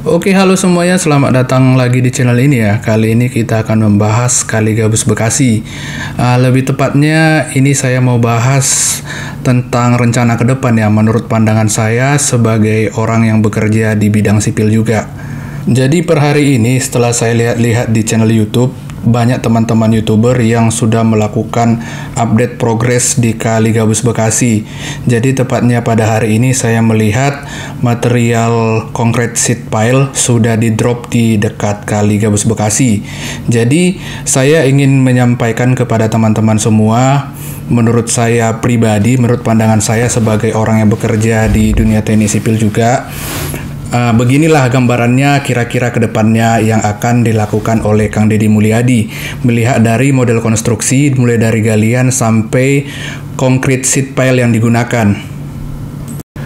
Oke, halo semuanya, selamat datang lagi di channel ini ya. Kali ini kita akan membahas Kali Gabus Bekasi. Lebih tepatnya, ini saya mau bahas tentang rencana ke depan ya, menurut pandangan saya sebagai orang yang bekerja di bidang sipil juga. Jadi per hari ini, setelah saya lihat-lihat di channel YouTube, banyak teman-teman YouTuber yang sudah melakukan update progres di Kali Gabus Bekasi. Jadi tepatnya pada hari ini saya melihat material concrete sheet pile sudah di-drop di dekat Kali Gabus Bekasi. Jadi saya ingin menyampaikan kepada teman-teman semua, menurut saya pribadi, menurut pandangan saya sebagai orang yang bekerja di dunia TNI sipil juga, beginilah gambarannya kira-kira ke depannya yang akan dilakukan oleh Kang Deddy Mulyadi. Melihat dari model konstruksi, mulai dari galian sampai concrete sheet pile yang digunakan.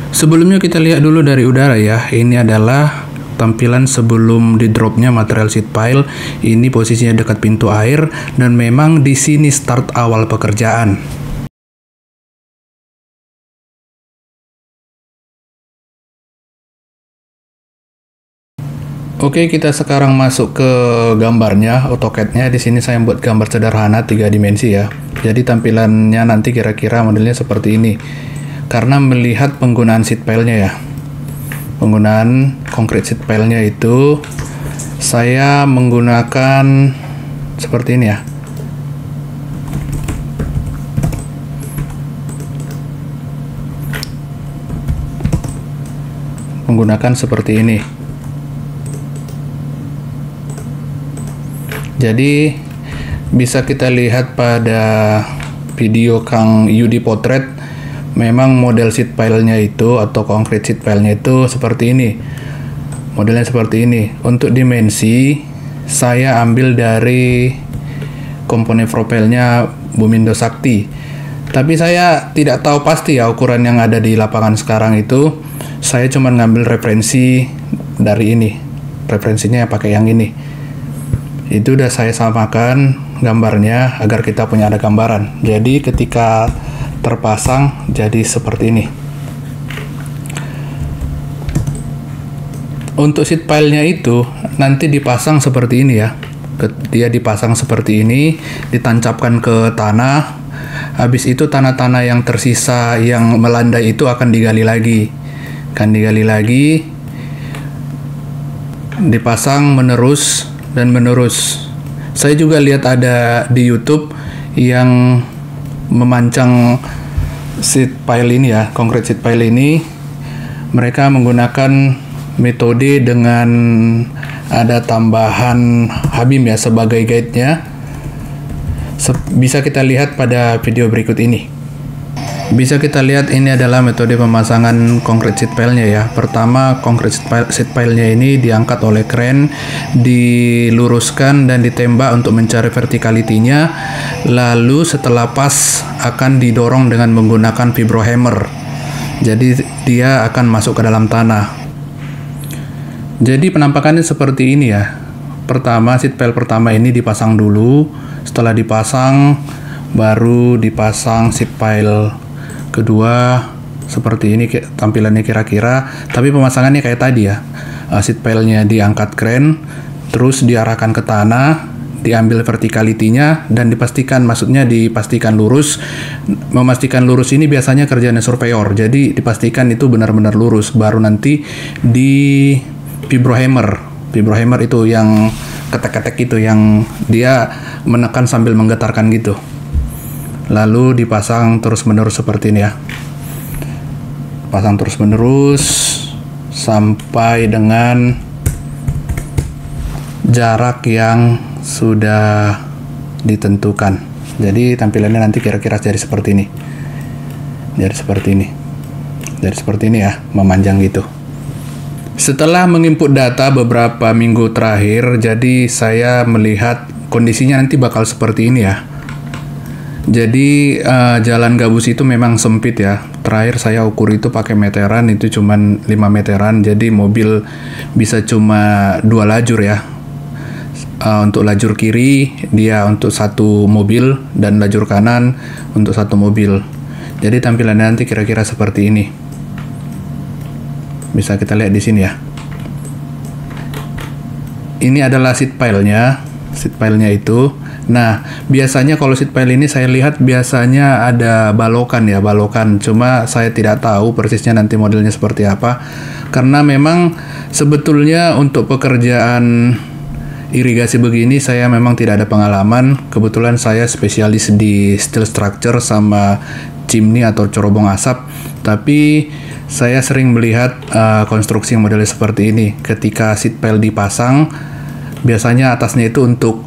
Sebelumnya kita lihat dulu dari udara ya. Ini adalah tampilan sebelum di dropnya material sheet pile. Ini posisinya dekat pintu air dan memang di sini start awal pekerjaan. Oke, kita sekarang masuk ke gambarnya, AutoCAD-nya. Di sini saya buat gambar sederhana 3 dimensi ya. Jadi tampilannya nanti kira-kira modelnya seperti ini. Karena melihat penggunaan sheet pile-nya ya. Penggunaan concrete sheet pile-nya itu saya menggunakan seperti ini ya. Menggunakan seperti ini. Jadi bisa kita lihat pada video Kang Yudi Potret, memang model sheet pile-nya itu atau concrete sheet pile-nya itu seperti ini. Modelnya seperti ini. Untuk dimensi saya ambil dari komponen profilnya Bumindo Sakti. Tapi saya tidak tahu pasti ya ukuran yang ada di lapangan sekarang itu. Saya cuma ngambil referensi dari ini. Referensinya pakai yang ini. Itu udah saya samakan gambarnya agar kita punya ada gambaran. Jadi ketika terpasang jadi seperti ini. Untuk sheet pile-nya itu nanti dipasang seperti ini ya. Dia dipasang seperti ini, ditancapkan ke tanah. Habis itu tanah-tanah yang tersisa yang melandai itu akan digali lagi. Dipasang menerus dan menerus. Saya juga lihat ada di YouTube yang memancang sheet pile ini ya, concrete sheet pile ini. Mereka menggunakan metode dengan ada tambahan habim ya sebagai guide-nya. Bisa kita lihat pada video berikut ini. Bisa kita lihat ini adalah metode pemasangan concrete sheet pile-nya ya. Pertama, concrete sheet pile-nya ini diangkat oleh kren, diluruskan dan ditembak untuk mencari verticality-nya. Lalu setelah pas akan didorong dengan menggunakan vibro hammer. Jadi dia akan masuk ke dalam tanah. Jadi penampakannya seperti ini ya. Pertama, sheet pile pertama ini dipasang dulu. Setelah dipasang, baru dipasang sheet pile kedua seperti ini tampilannya kira-kira, tapi pemasangannya kayak tadi ya. Sheet pile-nya diangkat kren, terus diarahkan ke tanah, diambil verticality-nya dan dipastikan lurus. Memastikan lurus ini biasanya kerjanya surveyor. Jadi dipastikan itu benar-benar lurus, baru nanti di vibro hammer. Vibro hammer itu yang ketek-ketek itu yang dia menekan sambil menggetarkan gitu. Lalu dipasang terus-menerus seperti ini ya. Pasang terus-menerus sampai dengan jarak yang sudah ditentukan. Jadi tampilannya nanti kira-kira jadi seperti ini. Jadi seperti ini ya, memanjang gitu. Setelah menginput data beberapa minggu terakhir, jadi saya melihat kondisinya nanti bakal seperti ini ya. Jadi jalan gabus itu memang sempit ya. Terakhir saya ukur itu pakai meteran, itu cuman 5 meteran. Jadi mobil bisa cuma 2 lajur ya. Untuk lajur kiri dia untuk 1 mobil dan lajur kanan untuk 1 mobil. Jadi tampilannya nanti kira-kira seperti ini. Bisa kita lihat di sini ya. Ini adalah seed pile-nya. Seed pile-nya itu. Nah, biasanya kalau seed pile ini saya lihat biasanya ada balokan ya, balokan. Cuma saya tidak tahu persisnya nanti modelnya seperti apa. Karena memang sebetulnya untuk pekerjaan irigasi begini saya memang tidak ada pengalaman. Kebetulan saya spesialis di steel structure sama chimney atau cerobong asap. Tapi saya sering melihat konstruksi yang modelnya seperti ini. Ketika seed pile dipasang, biasanya atasnya itu untuk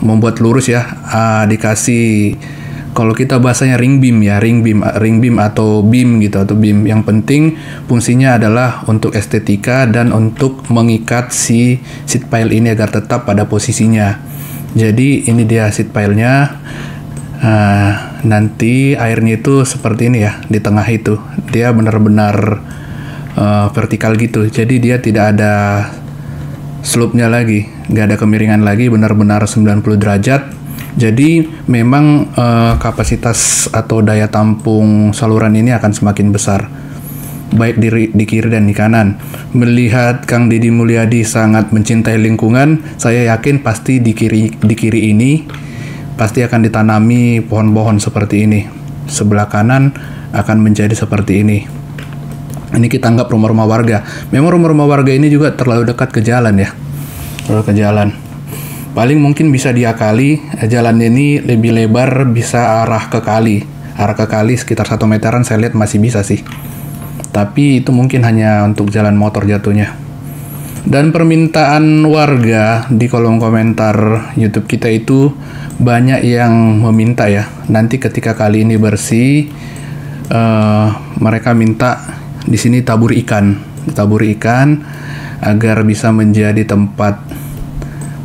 membuat lurus ya, dikasih, kalau kita bahasanya ring beam ya, ring beam atau beam gitu, atau beam. Yang penting fungsinya adalah untuk estetika dan untuk mengikat si seed pile ini agar tetap pada posisinya. Jadi ini dia seed pile-nya. Nanti airnya itu seperti ini ya, di tengah itu dia benar-benar vertikal gitu. Jadi dia tidak ada slope-nya lagi, nggak ada kemiringan lagi, benar-benar 90 derajat. Jadi memang kapasitas atau daya tampung saluran ini akan semakin besar, baik di kiri dan di kanan. Melihat Kang Deddy Mulyadi sangat mencintai lingkungan, saya yakin pasti di kiri ini pasti akan ditanami pohon-pohon seperti ini. Sebelah kanan akan menjadi seperti ini. Ini kita anggap rumah-rumah warga. Memang rumah-rumah warga ini juga terlalu dekat ke jalan ya. Terlalu ke jalan. Paling mungkin bisa diakali, jalan ini lebih lebar, bisa arah ke kali. Arah ke kali sekitar 1 meteran saya lihat masih bisa sih. Tapi itu mungkin hanya untuk jalan motor jatuhnya. Dan permintaan warga di kolom komentar YouTube kita itu banyak yang meminta ya. Nanti ketika kali ini bersih, mereka minta di sini taburi ikan agar bisa menjadi tempat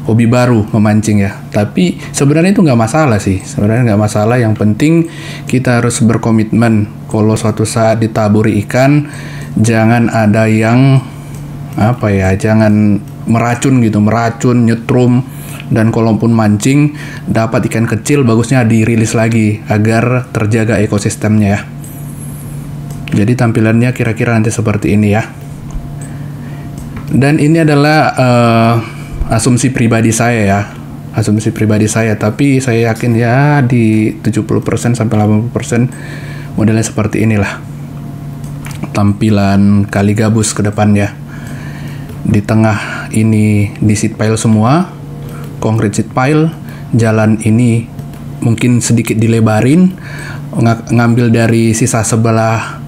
hobi baru memancing ya. Tapi sebenarnya itu nggak masalah sih, sebenarnya nggak masalah. Yang penting kita harus berkomitmen kalau suatu saat ditaburi ikan, jangan ada yang jangan meracun gitu, nyetrum. Dan kalaupun mancing dapat ikan kecil, bagusnya dirilis lagi agar terjaga ekosistemnya ya. Jadi tampilannya kira-kira nanti seperti ini ya. Dan ini adalah asumsi pribadi saya ya. Asumsi pribadi saya, tapi saya yakin ya di 70% sampai 80% modelnya seperti inilah. Tampilan kali gabus ke depannya. Di tengah ini di seed pile semua, concrete seed pile. Jalan ini mungkin sedikit dilebarin, ngambil dari sisa sebelah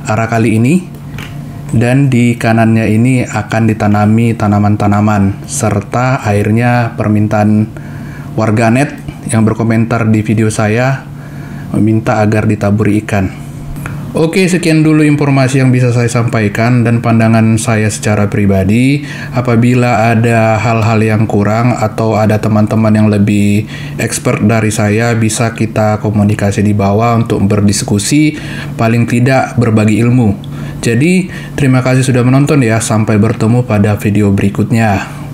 arah kali ini, dan di kanannya ini akan ditanami tanaman-tanaman, serta airnya permintaan warganet yang berkomentar di video saya meminta agar ditaburi ikan. Oke, sekian dulu informasi yang bisa saya sampaikan dan pandangan saya secara pribadi. Apabila ada hal-hal yang kurang atau ada teman-teman yang lebih expert dari saya, bisa kita komunikasi di bawah untuk berdiskusi, paling tidak berbagi ilmu. Jadi, terima kasih sudah menonton ya. Sampai bertemu pada video berikutnya.